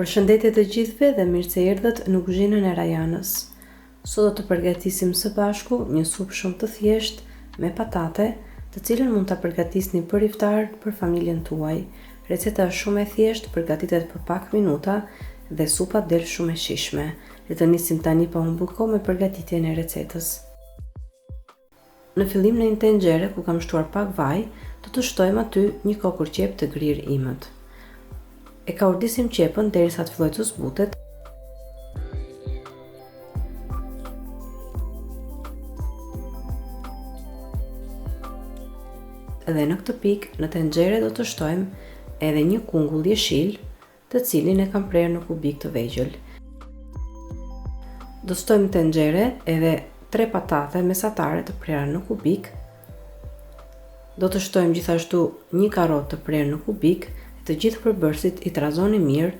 Përshëndetje të gjithëve dhe mirë se erdhët në kuzhinën e Rajanës. Sot do të përgatisim së bashku një supë shumë të thjeshtë me patate, të cilën mund ta përgatisni për iftar për familjen tuaj. Receta është shumë e thjeshtë, përgatitet për pak minuta dhe supa del shumë e shijshme. Le të nisim tani pa humbur kohë me përgatitjen e recetës. Në fillim në një tenxhere ku kam shtuar pak vaj, do të shtojmë aty një kokër qep të grirë imët. E kaurdisim qepën derisa të fillojë të zbutet. Dhe në këtë pikë, në tenxhere do të shtojmë edhe një kungull jeshil, të cilin e kam prerë në kubik të vegjël. Do shtojmë në tenxhere edhe 3 patate mesatare të prera në kubik. Do të shtojmë gjithashtu një karrotë të prerë në kubik. Të gjithë përbërësit i trazoni mirë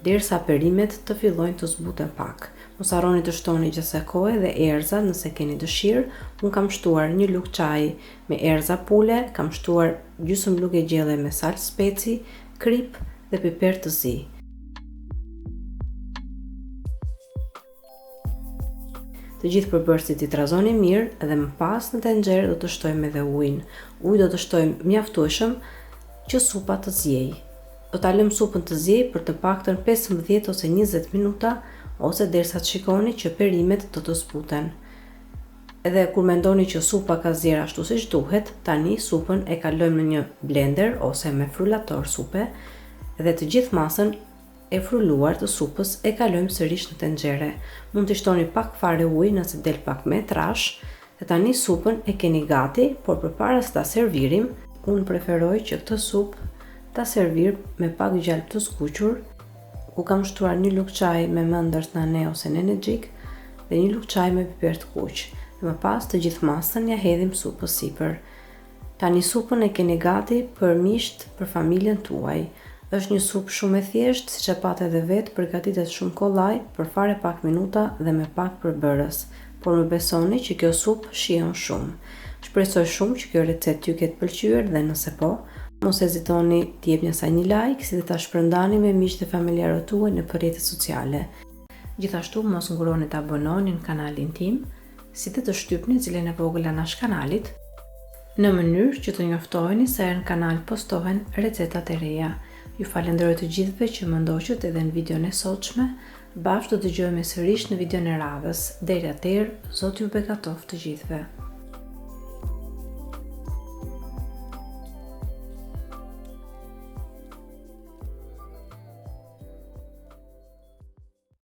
derisa perimet të fillojnë të zbuten pak. Mos harroni të shtoni gjasa kohë dhe erza nëse keni dëshirë. Unë kam shtuar një lugë çaji me erza pule, kam shtuar gjysmë lugë gjelle me sal speci, krip dhe piper të zi. Të gjithë përbërësit i trazoni mirë dhe më pas në tenxhere do të shtojmë edhe ujin. Uji do të shtojmë mjaftueshëm që supa të ziejë. Do ta lëm supën të ziejë për të paktën 15 ose 20 minuta ose derisa të shikoni që perimet do të zbuten. Edhe kur mendoni që supa ka zier ashtu siç duhet, tani supën e kalojmë në një blender ose me frulator supe dhe të gjithë masën e fruluar të supës e kalojmë sërish në tenxhere. Mund të shtoni pak fare ujë nëse del pak me trash. Dhe tani supën e keni gati, por përpara se ta servirim, unë preferoj që këtë supë ta servir me pak gjalp të skuqur, ku kam shtuar një lugë çaji me mëndërt nane ose nenexhik dhe një lugë çaji me piper të kuq. Dhe më pas të gjithë masën ja hedhim supës sipër. Tani supën e keni gati për misht për familjen tuaj. Është një supë shumë e thjeshtë, siç e pat edhe vetë, përgatitet shumë kollaj, për fare pak minuta dhe me pak përbërës. Por më besoni që kjo supë shijon shumë. Shpresoj shumë që kjo recetë t'ju ketë pëlqyer dhe nëse po, mos hezitoni të jepni asaj një like, si dhe ta shpërndani me miqtë dhe familjarët tuaj në rrjetet sociale. Gjithashtu mos nguroni të abononi në kanalin tim, si dhe të shtypni cilën e vogël anash kanalit, në mënyrë që të njoftoheni se në kanal postohen recetat e reja. Ju falenderoj të gjithëve që më ndoqët edhe në videon e sotshme. Bashkë do të dëgjojmë sërish në videon e radhës. Deri atëherë, Zoti ju bekatoft të gjithëve.